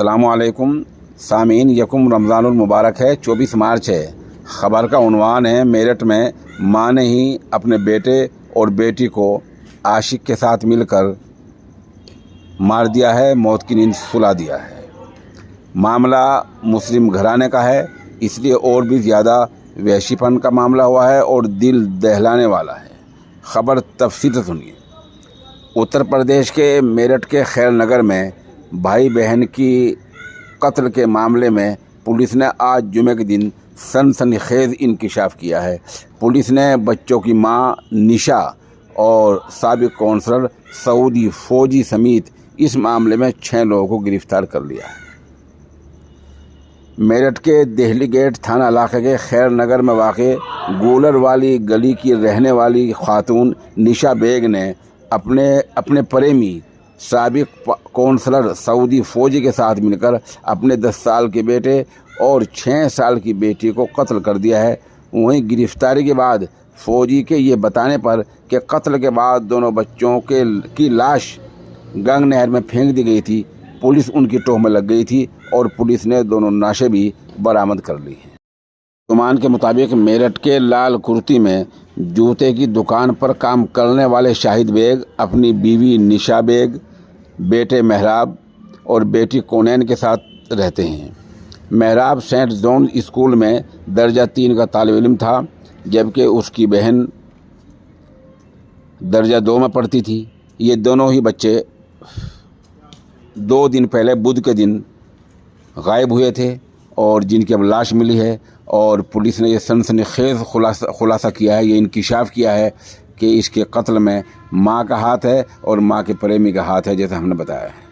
السلام علیکم سامعین، یکم رمضان المبارک ہے، 24 مارچ ہے۔ خبر کا عنوان ہے میرٹھ میں ماں نے ہی اپنے بیٹے اور بیٹی کو عاشق کے ساتھ مل کر مار دیا ہے، موت کی نیند سلا دیا ہے۔ معاملہ مسلم گھرانے کا ہے، اس لیے اور بھی زیادہ وحشی پن کا معاملہ ہوا ہے اور دل دہلانے والا ہے۔ خبر تفصیل سے سنیے۔ اتر پردیش کے میرٹھ کے خیر نگر میں بھائی بہن کی قتل کے معاملے میں پولیس نے آج جمعے کے دن سنسنی خیز انکشاف کیا ہے۔ پولیس نے بچوں کی ماں نشا اور سابق کونسلر سعودی فوجی سمیت اس معاملے میں 6 لوگوں کو گرفتار کر لیا ہے۔ میرٹھ کے دہلی گیٹ تھانہ علاقے کے خیر نگر میں واقع گولر والی گلی کی رہنے والی خاتون نشا بیگ نے اپنے پریمی سابق کونسلر سعودی فوجی کے ساتھ مل کر اپنے 10 سال کے بیٹے اور 6 سال کی بیٹی کو قتل کر دیا ہے۔ وہیں گرفتاری کے بعد فوجی کے یہ بتانے پر کہ قتل کے بعد دونوں بچوں کی لاش گنگ نہر میں پھینک دی گئی تھی، پولیس ان کی ٹوہ میں لگ گئی تھی اور پولیس نے دونوں لاشیں بھی برآمد کر لی ہیں۔ گمان کے مطابق میرٹھ کے لال کرتی میں جوتے کی دکان پر کام کرنے والے شاہد بیگ اپنی بیوی نشا بیگ، بیٹے محراب اور بیٹی کونین کے ساتھ رہتے ہیں۔ محراب سینٹ جون اسکول میں درجہ 3 کا طالب علم تھا، جبکہ اس کی بہن درجہ 2 میں پڑھتی تھی۔ یہ دونوں ہی بچے 2 دن پہلے بدھ کے دن غائب ہوئے تھے اور جن کی اب لاش ملی ہے، اور پولیس نے یہ سنسنی خیز خلاصہ کیا ہے، یہ انکشاف کیا ہے کہ اس کے قتل میں ماں کا ہاتھ ہے اور ماں کے پریمی کا ہاتھ ہے، جیسا ہم نے بتایا ہے۔